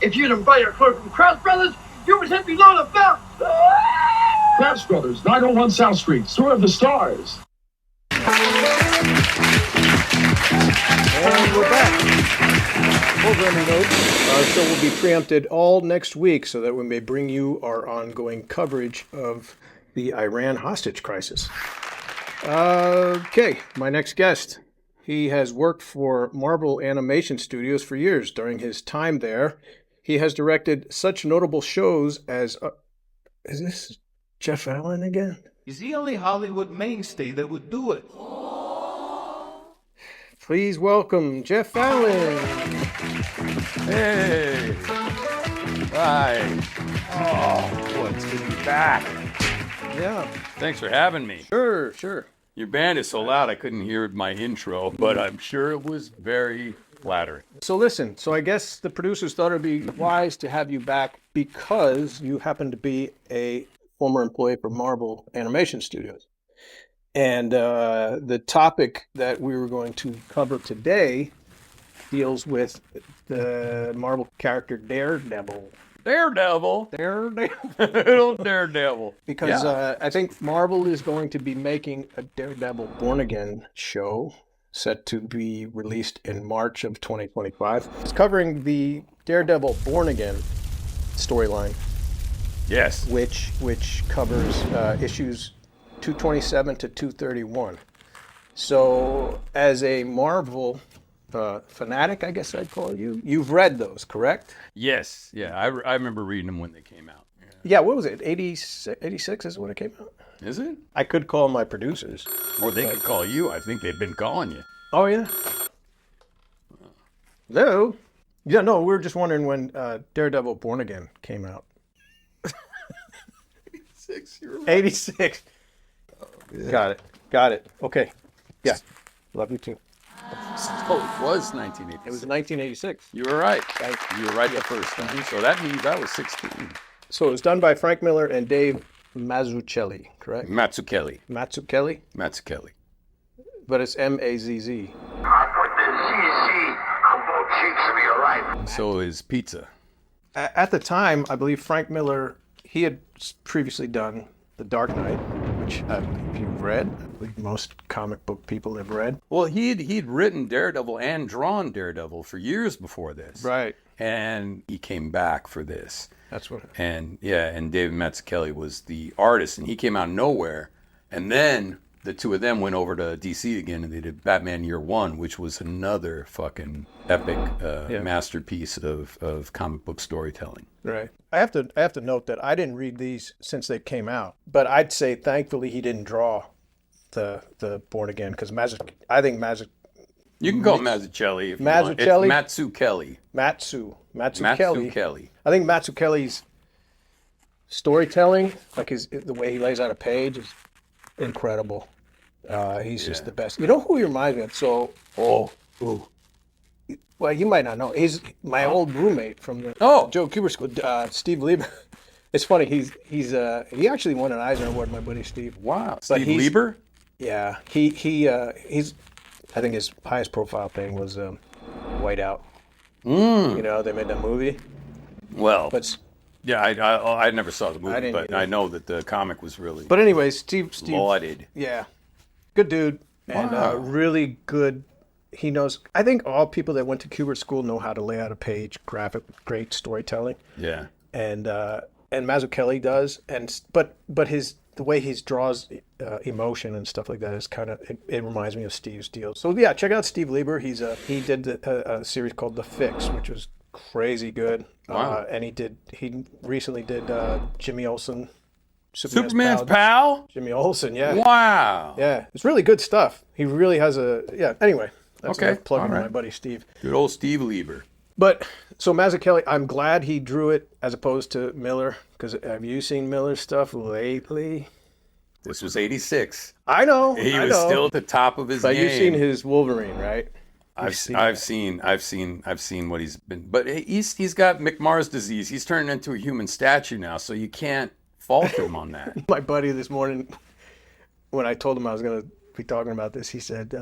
If you'd invite a clerk from Krauss Brothers, you would hit below the belt. Krauss Brothers, 901 South Street, Store of the Stars. And we're back. Programming note, our show will be preempted all next week so that we may bring you our ongoing coverage of the Iran hostage crisis. Okay, my next guest. He has worked for Marvel Animation Studios for years. During his time there, he has directed such notable shows as... is this Jeff Allen again? He's the only Hollywood mainstay that would do it. Please welcome Jeff Allen. Hey. Hi. Oh, it's good to be back. Yeah. Thanks for having me. Sure. Your band is so loud I couldn't hear my intro, but I'm sure it was very flattering. So listen, I guess the producers thought it'd be wise to have you back because you happen to be a former employee for Marvel Animation Studios. And the topic that we were going to cover today deals with the Marvel character Daredevil. Daredevil? Little Daredevil. Because I think Marvel is going to be making a Daredevil Born Again show set to be released in March of 2025. It's covering the Daredevil Born Again storyline. Yes. Which covers issues 227 to 231. So as a Marvel fanatic, I guess I'd call you, you've read those, correct? Yes. Yeah, I remember reading them when they came out. Yeah, what was it? 86 is when it came out? Is it? I could call my producers. Or they could call you. I think they've been calling you. Oh, yeah? Hello? Yeah, no, we were just wondering when Daredevil Born Again came out. 86, you're right. 86. Oh, yeah. Got it. Okay. Yeah. Love you too. Oh, it was 1986. It was 1986. You were right. Thank you. You were right the first time. So that means I was 16. So it was done by Frank Miller and Dave Mazzucchelli, correct? Mazzucchelli. Mazzucchelli? Mazzucchelli. But it's M-A-Z-Z. I put the ZZ on both cheeks to be alright. So is pizza. At the time, I believe Frank Miller, he had previously done The Dark Knight, which if you've read, I believe most comic book people have read. Well, he'd written Daredevil and drawn Daredevil for years before this. Right. And he came back for this. That's what. And David Mazzucchelli was the artist, and he came out of nowhere. And then the two of them went over to DC again, and they did Batman Year One, which was another fucking epic masterpiece of comic book storytelling. Right. I have to note that I didn't read these since they came out, but I'd say thankfully he didn't draw the Born Again because I think You can call him Mazzucchelli if Mazzucchelli? you want. It's Mazzucchelli. Mazzucchelli. I think Mazzucchelli's storytelling, like the way he lays out a page, is incredible. He's just the best. You know who he reminds me of? So, well, you might not know. He's my old roommate from the Joe Kuber School, Steve Lieber. It's funny. He actually won an Eisner Award, my buddy Steve. Wow, But Steve Lieber? Yeah, he's. I think his highest profile thing was Whiteout. You know, they made that movie. Well, But yeah, I never saw the movie, didn't but either. I know that the comic was really But anyways, Steve, lauded. yeah, good dude, and Wow. really good. He knows. I think all people that went to Kubert School know how to lay out a page, graphic, great storytelling, Yeah. and Mazzucchelli does. But the way he draws emotion and stuff like that is kind of it reminds me of Steve's deal. So yeah, check out Steve Lieber. He did a series called The Fix, which was crazy good. Wow. And he recently did Jimmy Olsen. Superman's pal? Jimmy Olsen, yeah. Wow. Yeah, it's really good stuff. He really has anyway, that's Okay, enough plugging all right. my buddy Steve. Good old Steve Lieber. But, so Mazzucchelli, I'm glad he drew it as opposed to Miller, because have you seen Miller's stuff lately? This was 86. I know, He I was know. still at the top of his But game. you've seen his Wolverine, right? I've seen what he's been, but he's got McMar's disease. He's turned into a human statue now, so you can't fault him on that. My buddy this morning, when I told him I was going to be talking about this, he said,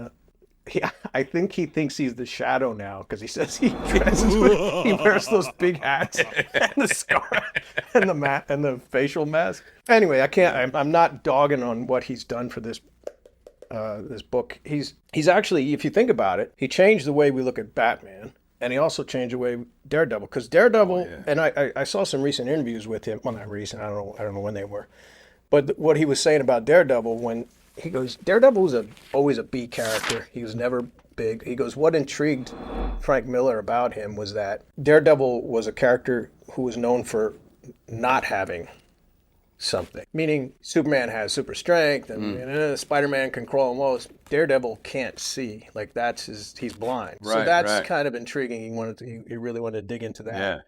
I think he thinks he's the Shadow now because he says he dresses he wears those big hats and the scarf and the facial mask. Anyway, I'm not dogging on what he's done for this book. He's actually, if you think about it, he changed the way we look at Batman, and he also changed the way Daredevil, because Daredevil, and I saw some recent interviews with him. Well, not recent. I don't know when they were, but what he was saying about Daredevil, when he goes, Daredevil was always a B character. He was never big. He goes, what intrigued Frank Miller about him was that Daredevil was a character who was known for not having something. Meaning Superman has super strength and Spider-Man can crawl on walls. Daredevil can't see. Like he's blind. Right, so that's kind of intriguing. He really wanted to dig into that. Yeah.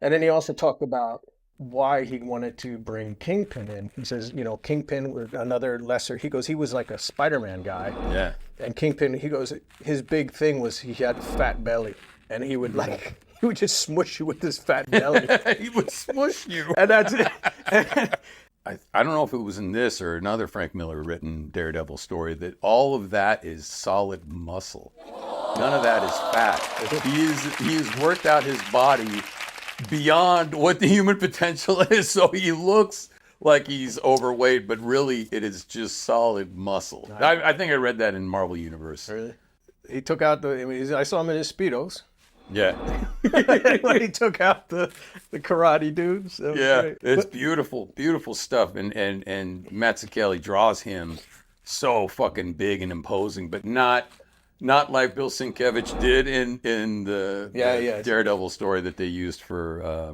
And then he also talked about why he wanted to bring Kingpin in. He says, Kingpin was another lesser. He goes, he was like a Spider-Man guy. Yeah. And Kingpin, he goes, his big thing was he had a fat belly, and he would he would just smush you with his fat belly. He would smush you. And that's it. I don't know if it was in this or another Frank Miller written Daredevil story that all of that is solid muscle. None of that is fat. He has worked out his body beyond what the human potential is, so he looks like he's overweight, but really it is just solid muscle. I think I read that in Marvel Universe. Really? He took out I saw him in his Speedos. Yeah. When he took out the karate dudes. Yeah, great. it's beautiful, beautiful stuff. And Mazzucchelli draws him so fucking big and imposing, but not like Bill Sienkiewicz did in the Daredevil story that they used for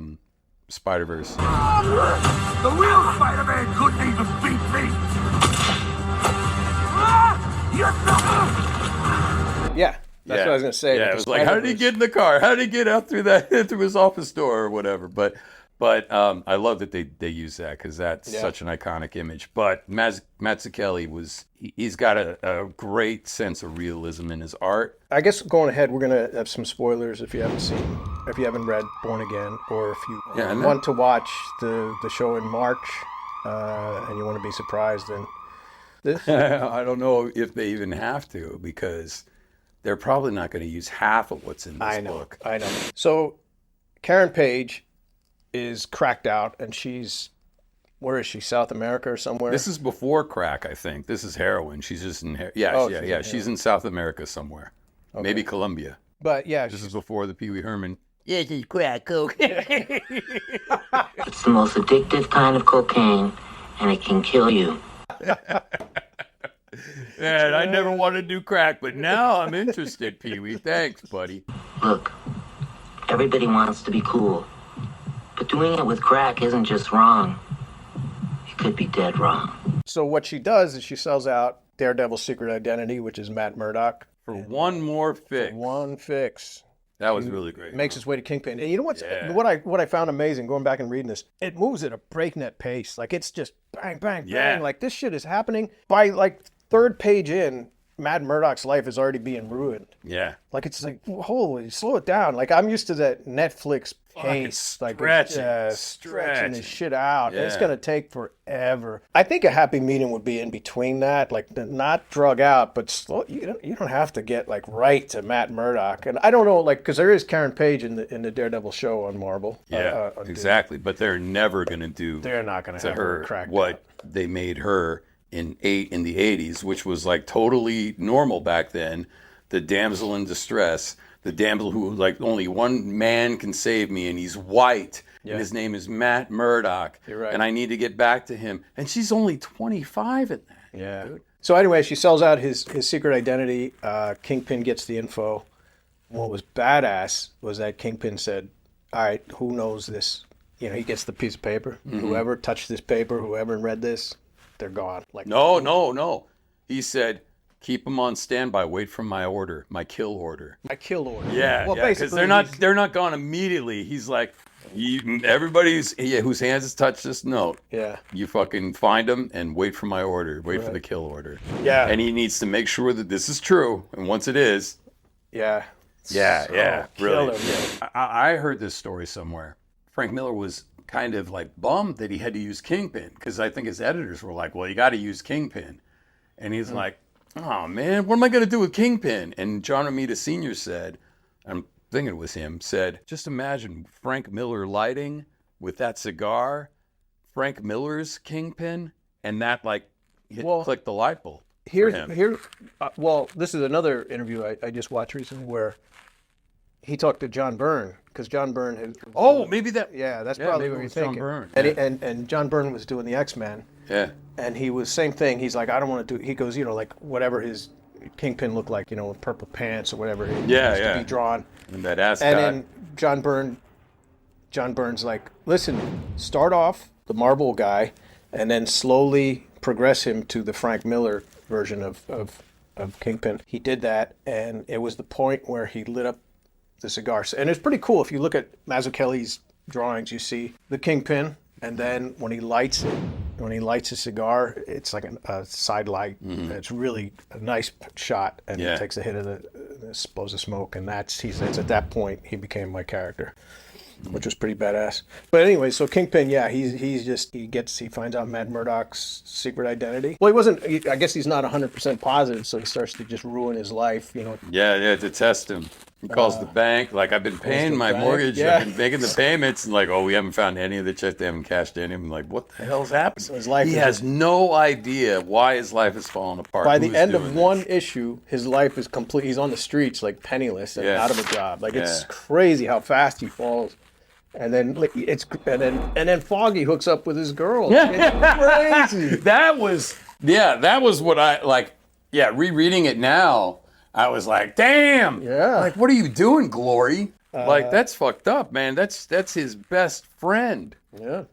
Spider-Verse. The real Spider-Man couldn't even beat me. Yeah. That's what I was going to say. Yeah, it was like, how did he get in the car? How did he get out through his office door or whatever? But I love that they use that because that's such an iconic image. But Mazzucchelli he's got a great sense of realism in his art. I guess going ahead, we're going to have some spoilers if you haven't read Born Again, or if you want to watch the show in March and you want to be surprised. And this, I don't know if they even have to, because they're probably not going to use half of what's in this book. I know. So Karen Page is cracked out, and where is she? South America or somewhere? This is before crack, I think. This is heroin. She's just in she's in South America somewhere. Okay. Maybe Colombia. But yeah, this is before the Pee Wee Herman. This is crack coke. It's the most addictive kind of cocaine, and it can kill you. Man, I never wanted to do crack, but now I'm interested, Pee Wee. Thanks, buddy. Look, everybody wants to be cool, but doing it with crack isn't just wrong. It could be dead wrong. So what she does is she sells out Daredevil's secret identity, which is Matt Murdock. For one more fix. One fix. That was really great. Makes its way to Kingpin. And you know what I found amazing going back and reading this? It moves at a breakneck pace. Like, it's just bang, bang, bang. Like, this shit is happening. By, like, third page in, Matt Murdock's life is already being ruined. Yeah. Like, it's like, holy, slow it down. Like, I'm used to that Netflix pace. Like, stretching this shit out. Yeah. It's going to take forever. I think a happy medium would be in between that. Like, not drug out, but slow. You don't have to get, like, right to Matt Murdock. And I don't know, like, because there is Karen Page in the Daredevil show on Marvel. Yeah, exactly. But they're never going to do They're not going to have her cracked what out. They made her in the 80s, which was like totally normal back then. The damsel in distress, the damsel who, like, only one man can save me, and he's white, and his name is Matt Murdock. You're right. And I need to get back to him. And she's only 25 in that. Yeah. Dude. So anyway, she sells out his secret identity. Kingpin gets the info. What was badass was that Kingpin said, all right, who knows this? You know, he gets the piece of paper. Mm-hmm. Whoever touched this paper, whoever read this, they're gone. Like, no. He said, keep them on standby. Wait for my order, my kill order. My kill order. Yeah, well, because they're not gone immediately. He's like, everybody whose hands has touched this note. Yeah. You fucking find them and wait for my order. Wait for the kill order. Yeah. And he needs to make sure that this is true. And once it is. Yeah. Yeah. Really. Yeah. I heard this story somewhere. Frank Miller was kind of like bummed that he had to use Kingpin, because I think his editors were like, well, you got to use Kingpin. And he's like, oh man, what am I gonna do with Kingpin? And John Romita Sr. said, I'm thinking it was him, said, just imagine Frank Miller lighting with that cigar, Frank Miller's Kingpin, and that like clicked the light bulb. Well, this is another interview I just watched recently where he talked to John Byrne, because John Byrne had. Maybe that. Yeah, that's probably what you're thinking. John Byrne. And John Byrne was doing the X-Men. Yeah. And he was same thing. He's like, I don't want to do. He goes, like whatever his Kingpin looked like, with purple pants or whatever. He used to be drawn. And that ascot. And then John Byrne's like, listen, start off the Marvel guy, and then slowly progress him to the Frank Miller version of Kingpin. He did that, and it was the point where he lit up the cigar. And it's pretty cool. If you look at Mazzucchelli's drawings, you see the Kingpin, and then when he lights a cigar, it's like a side light. Mm-hmm. It's really a nice shot, and he takes a hit of the explosive smoke, and it's at that point he became my character, which was pretty badass. But anyway, so Kingpin, he finds out Matt Murdock's secret identity. Well, I guess he's not 100% positive, so he starts to just ruin his life, Yeah, to test him. He calls the bank, like, I've been paying my mortgage, I've been making the payments, and like, we haven't found any of the checks, they haven't cashed any. I'm like, what the hell's happened? So his life he has no idea why his life is falling apart. By the end of one issue, his life is complete. He's on the streets, like, penniless and out of a job. Like, it's crazy how fast he falls. And then Foggy hooks up with his girl. It's crazy. That was what I like. Yeah, rereading it now, I was like, damn. Yeah. Like, what are you doing, Glory? Like, that's fucked up, man. That's his best friend. Yeah.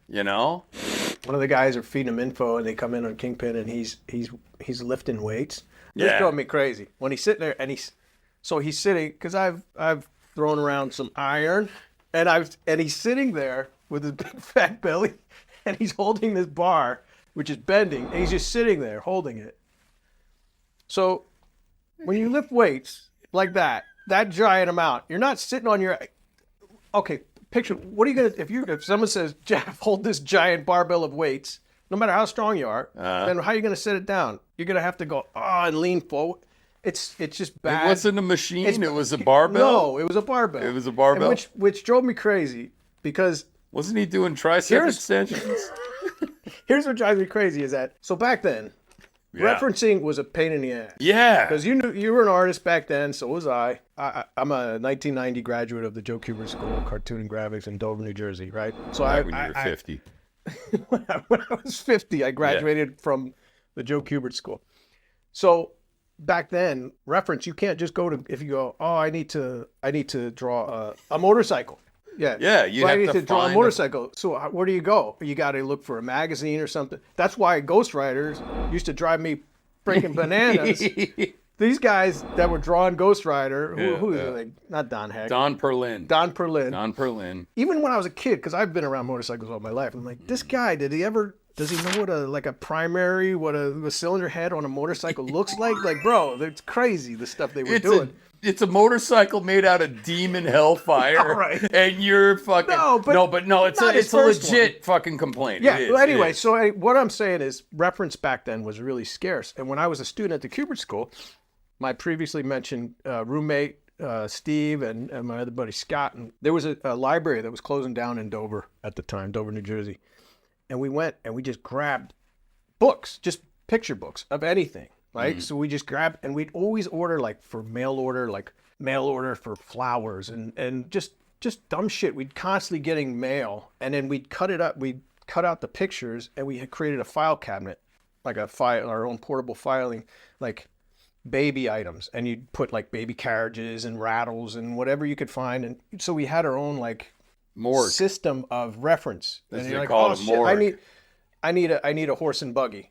One of the guys are feeding him info, and they come in on Kingpin, and he's lifting weights. This drove me crazy when he's sitting there, and he's sitting, because I've thrown around some iron. And he's sitting there with his big fat belly, and he's holding this bar, which is bending, and he's just sitting there holding it. So when you lift weights like that giant amount, you're not sitting on your. Okay, picture. What are you gonna if someone says, Jeff, hold this giant barbell of weights, no matter how strong you are, then how are you gonna set it down? You're gonna have to go and lean forward. It's just bad. It wasn't a machine. It was a barbell. No, it was a barbell. It was a barbell, which drove me crazy because wasn't he doing tricep extensions? Here's what drives me crazy is that back then, referencing was a pain in the ass. Yeah, because you were an artist back then, so was I. I'm a 1990 graduate of the Joe Kubert School of Cartoon and Graphics in Dover, New Jersey. Right. So when you were 50. When I was 50, I graduated from the Joe Kubert School. So. Back then, reference, you can't just go to, if you go, I need to draw a motorcycle. Yeah. Yeah, you have I need to draw a find motorcycle. So where do you go? You got to look for a magazine or something. That's why Ghost Riders used to drive me freaking bananas. These guys that were drawing Ghost Rider, who like, not Don Heck. Don Perlin. Don Perlin. Even when I was a kid, because I've been around motorcycles all my life, I'm like, this guy, does he know what a cylinder head on a motorcycle looks like? Like, bro, it's crazy, the stuff they were doing. It's a motorcycle made out of demon hellfire. Right. And you're fucking... No, it's a legit fucking complaint. Yeah, well, anyway, so what I'm saying is reference back then was really scarce. And when I was a student at the Kubert School, my previously mentioned roommate, Steve, and my other buddy, Scott, and there was a library that was closing down in Dover at the time, Dover, New Jersey. And we went and we just grabbed books, just picture books of anything, right? Mm-hmm. So we just grabbed, and we'd always order mail order for flowers and just dumb shit. We'd constantly getting mail, and then we'd cut it up. We'd cut out the pictures, and we had created a file cabinet, like our own portable filing, like baby items. And you'd put like baby carriages and rattles and whatever you could find. And so we had our own morgue system of reference. That's what they call it, a morgue. I need a horse and buggy.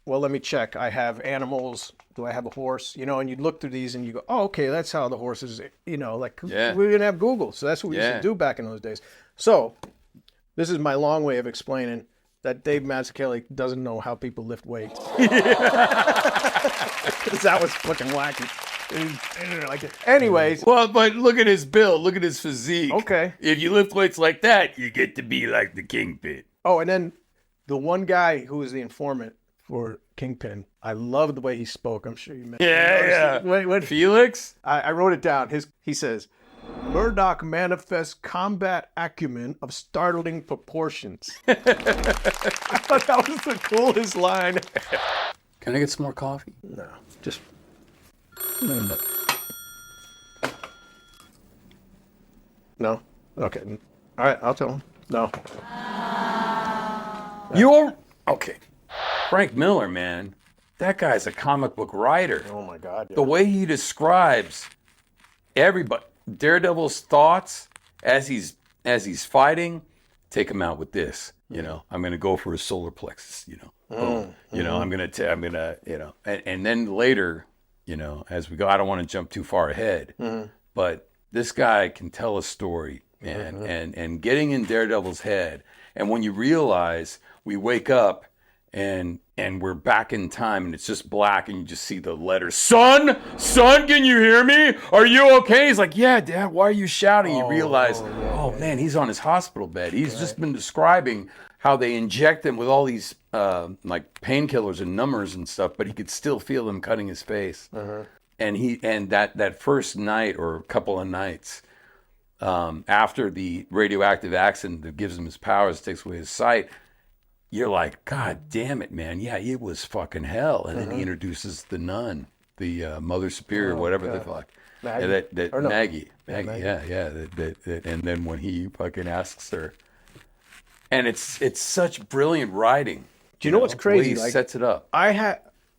Well, let me check. I have animals. Do I have a horse? And you'd look through these and you go, okay, that's how the horses, we didn't have Google. So that's what we used to do back in those days. So this is my long way of explaining that Dave Mazzucchelli doesn't know how people lift weights. That was fucking wacky. Anyways. Well, but look at his build. Look at his physique. Okay. If you lift weights like that, you get to be like the Kingpin. Oh, and then the one guy who was the informant for Kingpin. I love the way he spoke. I'm sure you met. Yeah. Wait. Felix? I wrote it down. He says, Murdoch manifests combat acumen of startling proportions. I thought that was the coolest line. Can I get some more coffee? No, just. No? Okay. All right, I'll tell him. No. Okay. Frank Miller, man. That guy's a comic book writer. Oh my God. Yeah. The way he describes everybody, Daredevil's thoughts as he's fighting, take him out with this. I'm going to go for his solar plexus. Boom. I'm going to. And then later, as we go, I don't want to jump too far ahead, but this guy can tell a story, man, and getting in Daredevil's head, and when you realize we wake up and we're back in time and it's just black and you just see the letters, son, can you hear me? Are you okay? He's like, yeah, Dad, why are you shouting? You realize, man, he's on his hospital bed. He's just been describing how they inject him with all these like painkillers and numbers and stuff, but he could still feel them cutting his face. And that first night or a couple of nights after the radioactive accident that gives him his powers, takes away his sight, you're like, God damn it, man. Yeah, it was fucking hell. And then he introduces the nun, the Mother Superior, whatever the fuck. Maggie. Maggie. Yeah. And then when he fucking asks her. And it's such brilliant writing. Do you know what's crazy? The way he sets it up.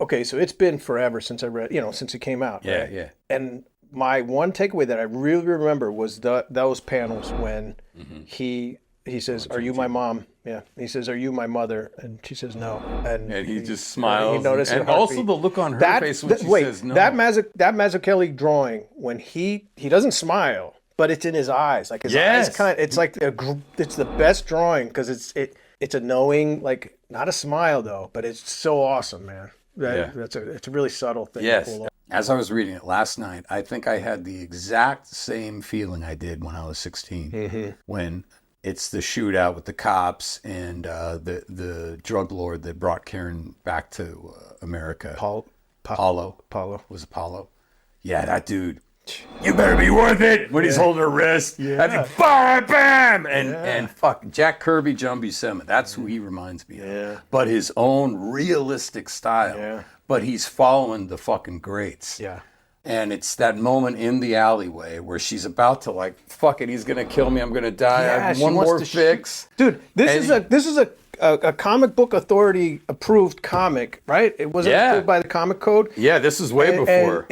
Okay, so it's been forever since I read, since it came out. Yeah, right? yeah. And my one takeaway that I really remember was those panels when he says, "Are you my mom?" Yeah. He says, "Are you my mother?" And she says, "No." And he just smiles. He notices and also the look on her face when she says no. That Mazzucchelli drawing, when he doesn't smile, but it's in his eyes. Like his eyes it's like it's the best drawing because it's a knowing, like not a smile though, but it's so awesome, man. It's a really subtle thing. Yes. As I was reading it last night, I think I had the exact same feeling I did when I was 16, when it's the shootout with the cops and the drug lord that brought Karen back to America. Paulo. Was it Paulo? Yeah, that dude. You better be worth it when he's holding her wrist. Yeah. Bam! And fuck, Jack Kirby, John Buscema. That's who he reminds me of. Yeah. But his own realistic style. Yeah. But he's following the fucking greats. Yeah. And it's that moment in the alleyway where she's about to like, fuck it, he's gonna kill me, I'm gonna die. I have one more fix. Dude, this is a comic book authority approved comic, right? It wasn't approved by the comic code. Yeah, this is way before.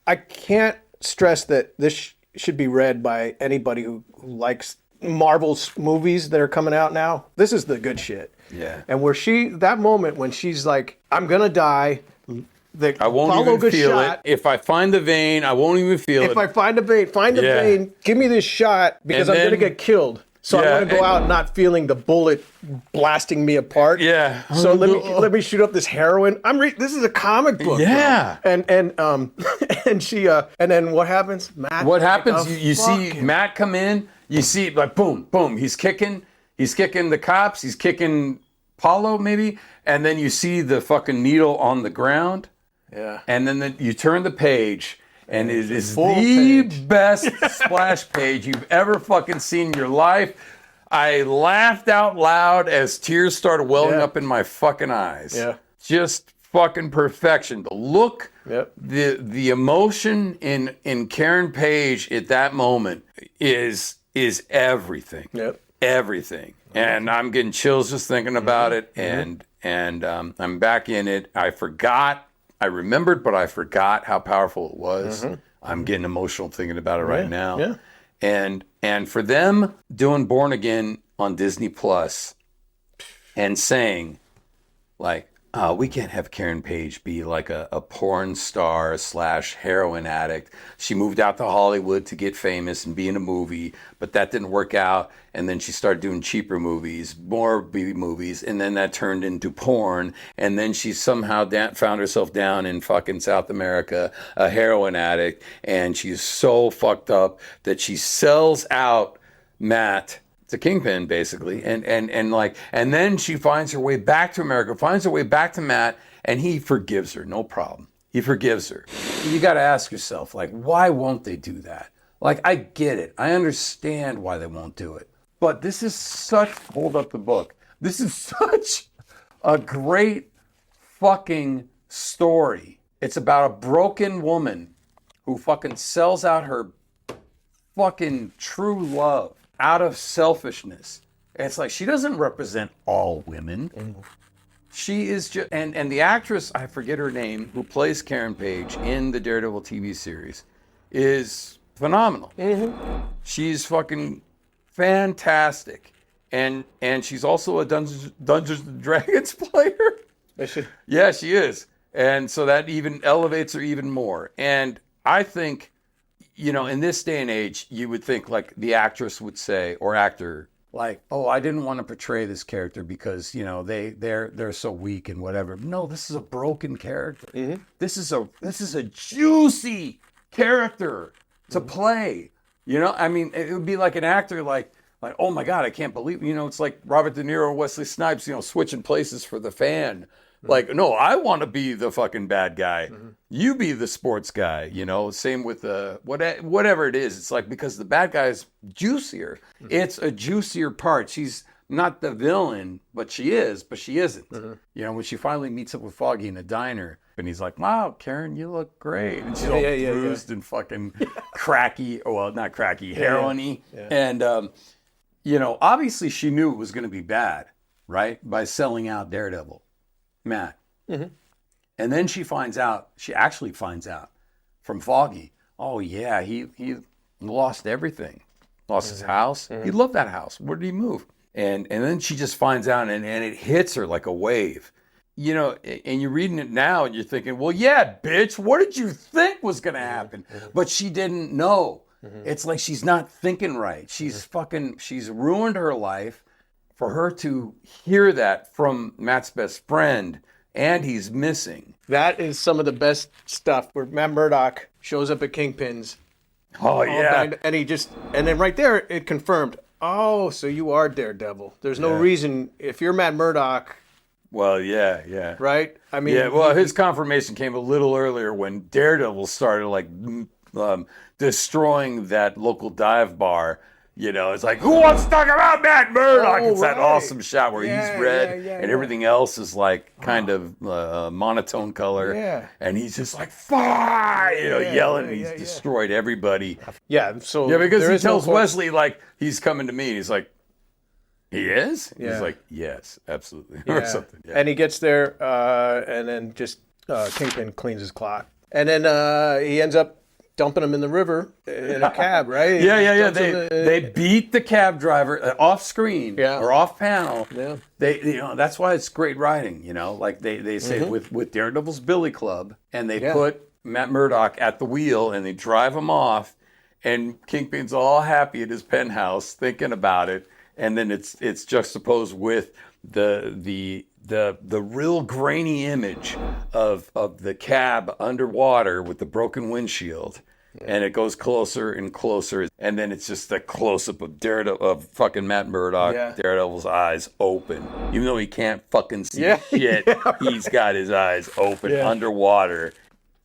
I can't stress that this should be read by anybody who likes Marvel's movies that are coming out now. This is the good shit. Yeah. And that moment when she's like, I'm gonna die. I won't even feel it. If I find the vein, I won't even feel it. If I find the vein, give me this shot because I'm gonna get killed. So I want to go out not feeling the bullet blasting me apart. Yeah. So let me shoot up this heroin. This is a comic book. Yeah. Bro. And she and then what happens? Matt. What happens? You see Matt come in. You see like boom, boom. He's kicking the cops. He's kicking Paulo maybe, and then you see the fucking needle on the ground. Yeah. And then you turn the page. And it is the best splash page you've ever fucking seen in your life. I laughed out loud as tears started welling up in my fucking eyes. Yeah. Just fucking perfection. The look, the emotion in Karen Page at that moment is everything. Yep. Everything. And I'm getting chills just thinking about it. And I'm back in it. I remembered, but I forgot how powerful it was. I'm getting emotional thinking about it right now. Yeah. And for them doing Born Again on Disney Plus and saying, like, we can't have Karen Page be like a porn star / heroin addict. She moved out to Hollywood to get famous and be in a movie, but that didn't work out. And then she started doing cheaper movies, more B movies, and then that turned into porn. And then she somehow found herself down in fucking South America, a heroin addict, and she's so fucked up that she sells out Matt to Kingpin, basically, and like, and then she finds her way back to America, finds her way back to Matt, and he forgives her, no problem. He forgives her. You got to ask yourself, like, why won't they do that? Like, I get it. I understand why they won't do it. But this is such, hold up the book. This is such a great fucking story. It's about a broken woman who fucking sells out her fucking true love out of selfishness. It's like, she doesn't represent all women. She is just, and the actress, I forget her name, who plays Karen Page in the Daredevil TV series, is phenomenal. She's fucking fantastic. And she's also a Dungeons and Dragons player. Is she? Yeah, she is. And so that even elevates her even more. And I think, you know, in this day and age, you would think like the actress would say, or actor, like, oh, I didn't want to portray this character because, you know, they're so weak and whatever. No, this is a broken character. This is a juicy character to play. You know, I mean, it would be like an actor like, oh my God, I can't believe, you know, it's like Robert De Niro and Wesley Snipes, you know, switching places for the fan. Like, no, I want to be the fucking bad guy. You be the sports guy, you know. Same with whatever it is. It's like, because the bad guy is juicier. It's a juicier part. She's not the villain, but she is, but she isn't. You know, when she finally meets up with Foggy in a diner, and he's like, wow, Karen, you look great. And she's all bruised and fucking cracky, well, not cracky, heroin-y. And, you know, obviously she knew it was going to be bad, right? By selling out Daredevil. Matt. And then she actually finds out from Foggy, oh yeah, he lost everything. Lost his house. He loved that house. Where did he move? And then she just finds out and it hits her like a wave. You know, and you're reading it now and you're thinking, well, yeah, bitch, what did you think was going to happen? But she didn't know. It's like she's not thinking right. She's ruined her life. For her to hear that from Matt's best friend, and he's missing. That is some of the best stuff where Matt Murdock shows up at Kingpin's. Oh, yeah. And then right there, it confirmed, oh, so you are Daredevil. There's no reason, if you're Matt Murdock. Well, yeah. Right? I mean. Yeah, well, his confirmation came a little earlier when Daredevil started, like, destroying that local dive bar. You know, it's like, who wants to talk about Matt Murdock? It's that awesome shot where he's red and everything else is like kind of monotone color. And he's just like, fire, you know, yelling. And he's destroyed everybody. So because he tells Wesley, like, he's coming to me. And he's like, he is? He's like, yes, absolutely. Or something. And he gets there and then just Kingpin cleans his clock. And then he ends up dumping him in the river in a cab, right? They beat the cab driver off screen or off panel. They, you know, that's why it's great writing. You know, like they say with Daredevil's Billy Club, and they put Matt Murdock at the wheel and they drive him off, and Kingpin's all happy at his penthouse thinking about it, and then it's juxtaposed with the real grainy image of the cab underwater with the broken windshield. And it goes closer and closer. And then it's just a close-up of fucking Matt Murdock, Daredevil's eyes open. Even though he can't fucking see shit, he's got his eyes open underwater.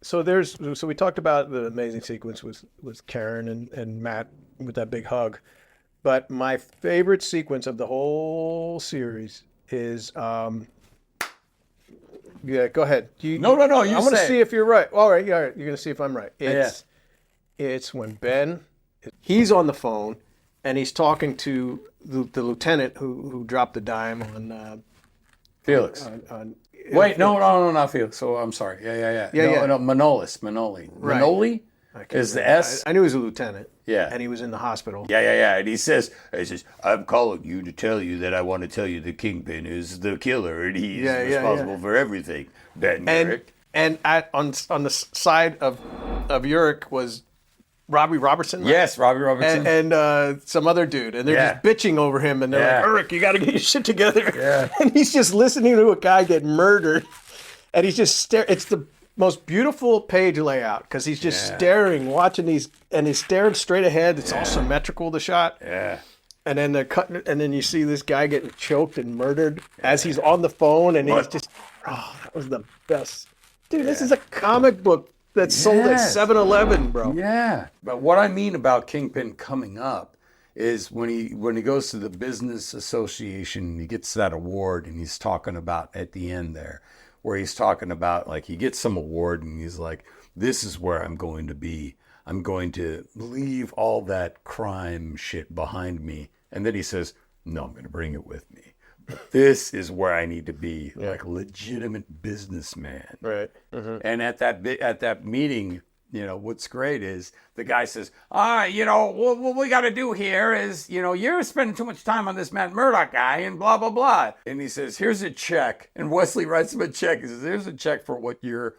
So we talked about the amazing sequence with Karen and Matt with that big hug. But my favorite sequence of the whole series is go ahead. No. You I want to see if you're right. All right. You're going to see if I'm right. It's when Ben, he's on the phone, and he's talking to the lieutenant who dropped the dime on Felix. Wait, no, not Felix. So I'm sorry. No, Manoli. Right. Manoli is the S. I knew he was a lieutenant. Yeah. And he was in the hospital. Yeah. And he says, I'm calling you to tell you that I want to tell you the Kingpin is the killer and he's responsible for everything. Ben Urich. And on the side of Urich was Robbie Robertson. Right? Yes, Robbie Robertson. And some other dude. And they're just bitching over him. And they're like, Urich, you got to get your shit together. Yeah. And he's just listening to a guy get murdered. And he's just staring. It's the most beautiful page layout because he's just staring, watching these, and he's staring straight ahead. It's all symmetrical, the shot. Yeah. And then they're cutting it, and then you see this guy getting choked and murdered as he's on the phone, and he's just, that was the best. Dude, this is a comic book that's sold at 7-Eleven, bro. Yeah. But what I mean about Kingpin coming up is when he goes to the business association, he gets that award, and he's talking about at the end there, where he's talking about, like, he gets some award, and he's like, this is where I'm going to be. I'm going to leave all that crime shit behind me. And then he says, no, I'm going to bring it with me. But this is where I need to be, like a legitimate businessman. Right. Mm-hmm. And at that meeting, you know, what's great is the guy says, all right, you know, what we got to do here is, you know, you're spending too much time on this Matt Murdock guy and blah, blah, blah. And he says, here's a check. And Wesley writes him a check. He says, here's a check for what your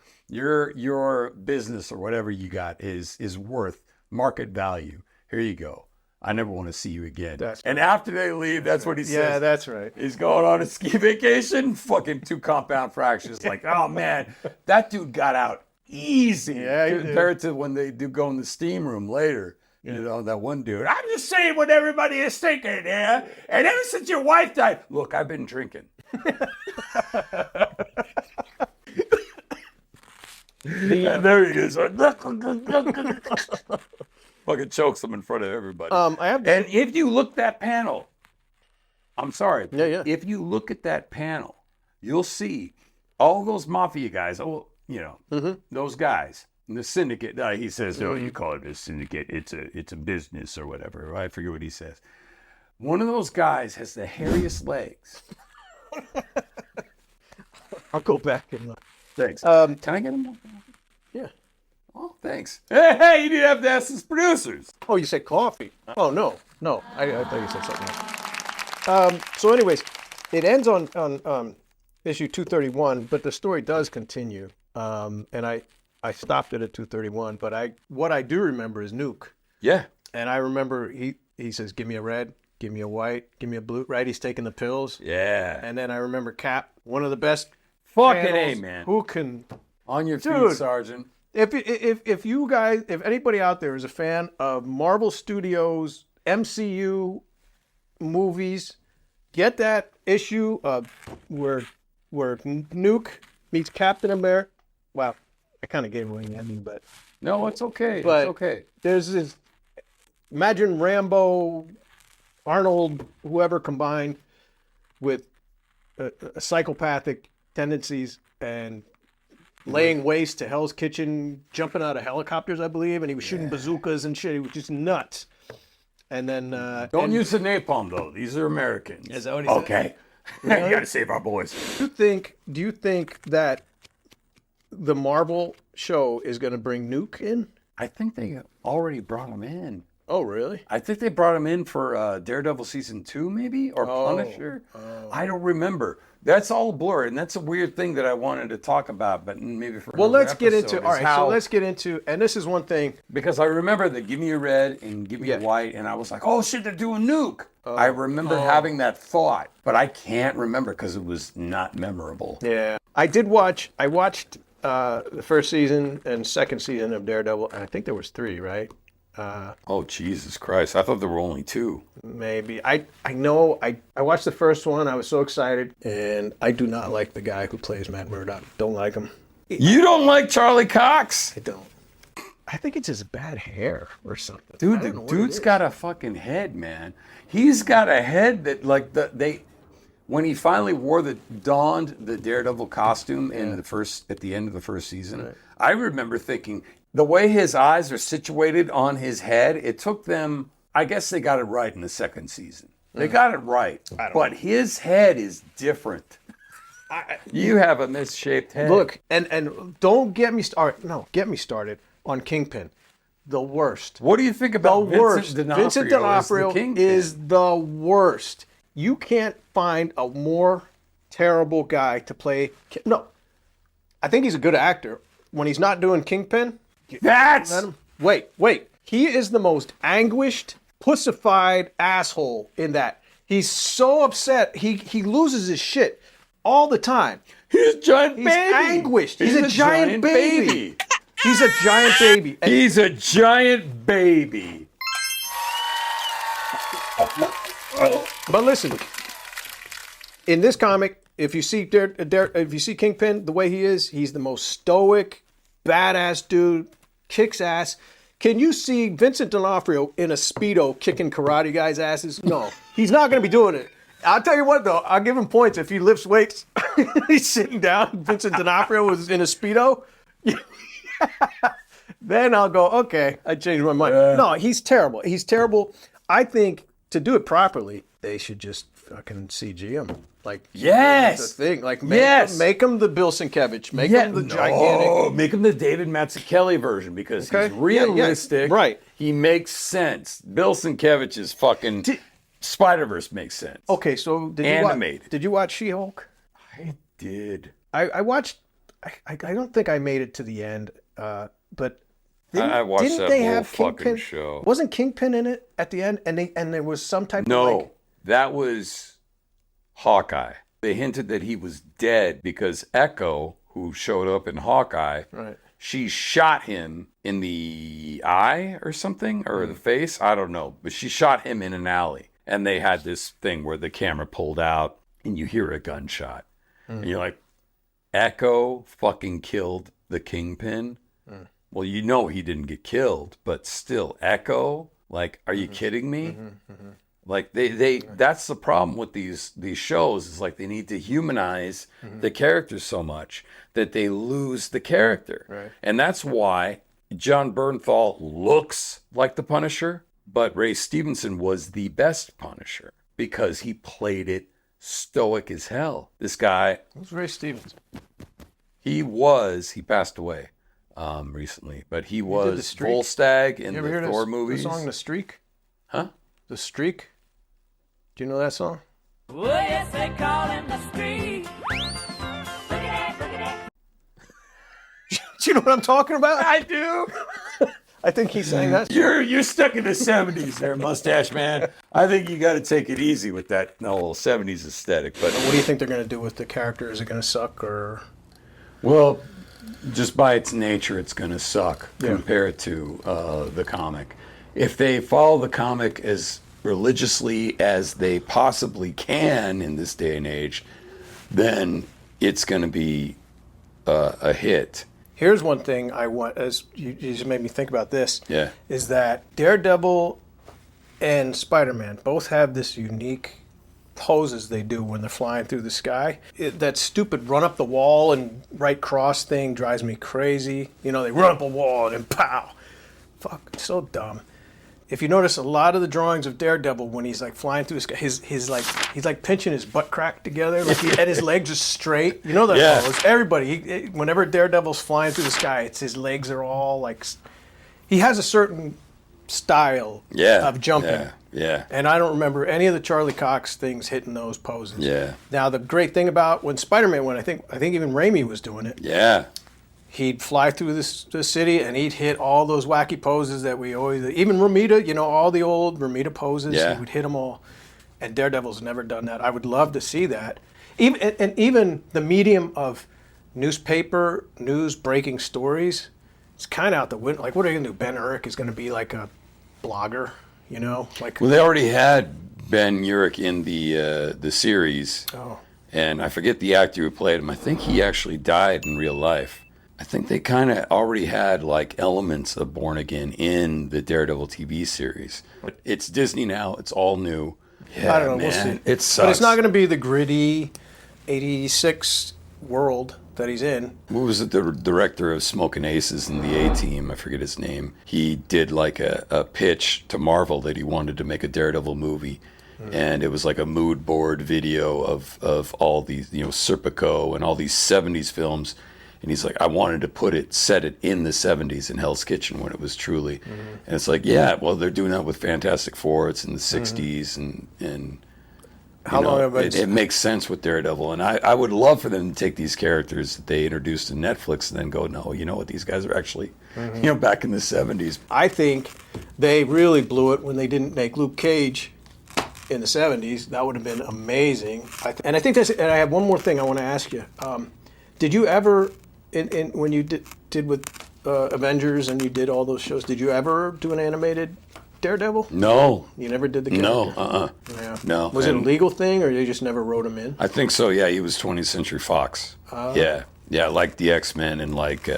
business or whatever you got is worth, market value. Here you go. I never want to see you again. And after they leave, that's what he says. Yeah, that's right. He's going on a ski vacation, fucking 2 compound fractures. Like, oh man, that dude got out easy compared to when they do go in the steam room later. You know, that one dude, I'm just saying what everybody is thinking, yeah? And ever since your wife died, look, I've been drinking. And there he is. Fucking chokes him in front of everybody. And if you look that panel, I'm sorry. Yeah. If you look at that panel, you'll see all those mafia guys. Oh, you know, those guys in the syndicate. He says, "Oh, you call it a syndicate? It's a business or whatever." I forget what he says. One of those guys has the hairiest legs. I'll go back and look. Thanks. Can I get him? Yeah. Oh, thanks. Hey, you didn't have to ask his producers. Oh, you said coffee? Oh, no. I thought you said something else. So anyways, it ends on issue 231, but the story does continue. And I stopped it at 231, but what I do remember is Nuke. Yeah. And I remember he says, give me a red, give me a white, give me a blue, right? He's taking the pills. Yeah. And then I remember Cap, one of the best fucking panels. A, man. Who can... On your feet, Sergeant. If you guys, if anybody out there is a fan of Marvel Studios MCU movies, get that issue of where Nuke meets Captain America. Wow, I kind of gave away the ending, but no, it's okay. But it's okay. There's this. Imagine Rambo, Arnold, whoever combined with psychopathic tendencies and laying waste to Hell's Kitchen, jumping out of helicopters, I believe, and he was shooting bazookas and shit. He was just nuts. And then don't use the napalm though. These are Americans. Is that what he said? Okay. Really? You gotta save our boys. Do you think that the Marvel show is going to bring Nuke in? I think they already brought him in. Oh, really? I think they brought him in for Daredevil season 2, maybe, or Punisher. I don't remember. That's all blurred, and that's a weird thing that I wanted to talk about, but maybe for let's get into so let's get into, and this is one thing because I remember the give me a red and give me a white, and I was like, oh shit, they're doing Nuke. I remember having that thought, but I can't remember because it was not memorable. Yeah, I watched the first season and second season of Daredevil, and I think there was 3, right? Oh Jesus Christ! I thought there were only 2. Maybe. I know. I watched the first one. I was so excited, and I do not like the guy who plays Matt Murdock. Don't like him. You don't like Charlie Cox? I don't. I think it's his bad hair or something. Dude, the dude's got a fucking head, man. He's got a head that when he finally donned the Daredevil costume at the end of the first season, right. I remember thinking the way his eyes are situated on his head, it took them, I guess they got it right in the second season. They got it right. But his head is different. You have a misshaped head. Look, and don't get me started. No, get me started on Kingpin. The worst. What do you think about Vincent D'Onofrio is the worst. You can't find a more terrible guy to play. No, I think he's a good actor. When he's not doing Kingpin, wait. He is the most anguished, pussified asshole in that. He's so upset. He loses his shit all the time. He's a giant baby. He's anguished. He's a giant baby. He's a giant baby. He's a giant baby. But listen, in this comic, if you see if you see Kingpin the way he is, he's the most stoic, badass dude, kicks ass. Can you see Vincent D'Onofrio in a Speedo kicking karate guys' asses? No, he's not going to be doing it. I'll tell you what, though, I'll give him points if he lifts weights. He's sitting down. Vincent D'Onofrio was in a Speedo. Then I'll go, okay, I changed my mind. No, he's terrible. He's terrible. I think to do it properly, they should just fucking CG him. Like, Yes. the thing. Like, Yes. make him the Bill Sienkiewicz. Make him the gigantic. Oh, make him the David Mazzucchelli version because he's realistic. Yeah, right. He makes sense. Bill Sienkiewicz's fucking Spider-Verse makes sense. Okay, so did you watch She-Hulk? I did. I watched. I don't think I made it to the end, but I watched didn't that they whole have fucking Kingpin? show. Wasn't Kingpin in it at the end? And there was some type of No, that was Hawkeye. They hinted that he was dead because Echo, who showed up in Hawkeye, right. She shot him in the eye or something, or the face. I don't know, but she shot him in an alley. And they had this thing where the camera pulled out and you hear a gunshot. And you're like, Echo fucking killed the Kingpin? Well, you know he didn't get killed, but still, Echo? Like, are you kidding me? Like, that's the problem with these shows, is like they need to humanize the characters so much that they lose the character. Right. And that's why John Bernthal looks like the Punisher, but Ray Stevenson was the best Punisher because he played it stoic as hell. This guy... Who's Ray Stevens? He passed away recently, but he was Volstagg in the Thor movies. The song The Streak? Huh? The Streak? Do you know that song? Oh, yes, they call him the Streak. Do you know what I'm talking about? I do. I think he sang that. You're stuck in the 70s there, Mustache Man. I think you got to take it easy with that whole 70s aesthetic. But What do you think they're going to do with the character? Is it going to suck or... Well, just by its nature, it's going to suck compared to the comic. If they follow the comic as religiously as they possibly can in this day and age, then it's going to be a hit. Here's one thing I want, as you just made me think about this, Yeah. is that Daredevil and Spider-Man both have this unique poses they do when they're flying through the sky. That stupid run up the wall and right cross thing drives me crazy. You know, they run up a wall and then pow. Fuck, it's so dumb. If you notice, a lot of the drawings of Daredevil when he's like flying through the sky, he's like pinching his butt crack together, like and his legs are straight. You know that pose. Everybody, whenever Daredevil's flying through the sky, it's his legs are all like. He has a certain style of jumping. Yeah. And I don't remember any of the Charlie Cox things hitting those poses. Yeah. Now the great thing about when Spider-Man went, I think even Raimi was doing it. Yeah. He'd fly through the city and he'd hit all those wacky poses that we always, even Ramita, you know, all the old Ramita poses, he would hit them all. And Daredevil's never done that. I would love to see that. Even the medium of newspaper, news breaking stories, it's kind of out the window. Like, what are you going to do? Ben Urich is going to be like a blogger, you know? Like, Well, they already had Ben Urich in the series. Oh. And I forget the actor who played him. I think he actually died in real life. I think they kind of already had like elements of Born Again in the Daredevil TV series. It's Disney now. It's all new. Yeah, I don't know. Man, We'll see. it sucks. But it's not going to be the gritty 86 world that he's in. What was it? The director of Smokin' Aces and the A-Team, I forget his name. He did like a pitch to Marvel that he wanted to make a Daredevil movie. And it was like a mood board video of all these, you know, Serpico and all these 70s films. And he's like, I wanted to set it in the 70s in Hell's Kitchen when it was truly. And it's like, yeah, well, they're doing that with Fantastic Four. It's in the 60s. And How long have it makes sense with Daredevil. And I would love for them to take these characters that they introduced to Netflix and then go, no, you know what, these guys are actually, you know, back in the 70s. I think they really blew it when they didn't make Luke Cage in the 70s. That would have been amazing. And I think and I have one more thing I want to ask you. Did you ever, when you did with Avengers and you did all those shows, did you ever do an animated Daredevil? No, You never did the character? no, Yeah. no. Was it a And legal thing, or they just never wrote him in? I think so. Yeah, he was 20th Century Fox. Yeah, like the X-Men and like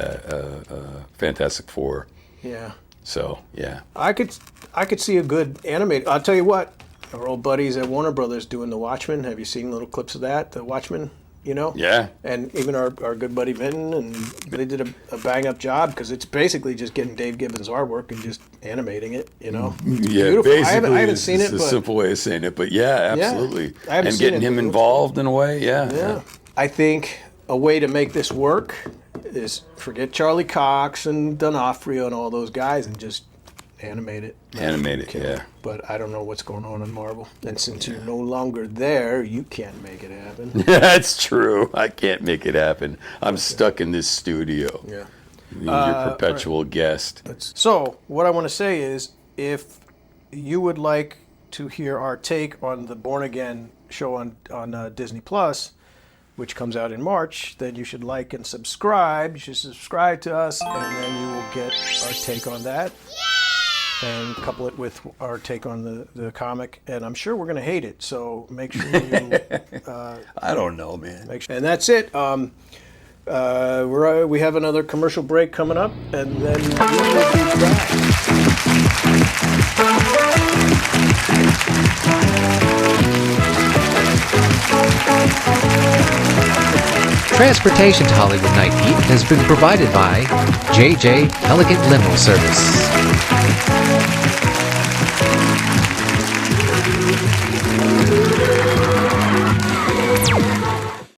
Fantastic Four. Yeah. So yeah, I could see a good animated. I'll tell you what, our old buddies at Warner Brothers doing The Watchmen. Have you seen little clips of that? The Watchmen, you know? yeah. And even our good buddy Vinton, and they did a bang up job because it's basically just getting Dave Gibbons' artwork and just animating it, you know? It's Yeah, beautiful. basically, I haven't seen it's it, a but simple way of saying it, but yeah, absolutely. I haven't And seen getting it, him but it looks involved in a way, yeah. yeah. I think a way to make this work is forget Charlie Cox and D'Onofrio and all those guys and just animate it. Animate it, yeah. But I don't know what's going on in Marvel. And since you're no longer there, you can't make it happen. That's true. I can't make it happen. I'm stuck in this studio. Yeah. Your perpetual guest. So, what I want to say is, if you would like to hear our take on the Born Again show on Disney Plus, which comes out in March, then you should like and subscribe. You should subscribe to us, and then you will get our take on that. And couple it with our take on the comic, and I'm sure we're going to hate it. So make sure you. I don't know, man. And that's it. We have another commercial break coming up, and then we will be back. Transportation to Hollywood Night Heat has been provided by JJ Elegant Limo Service.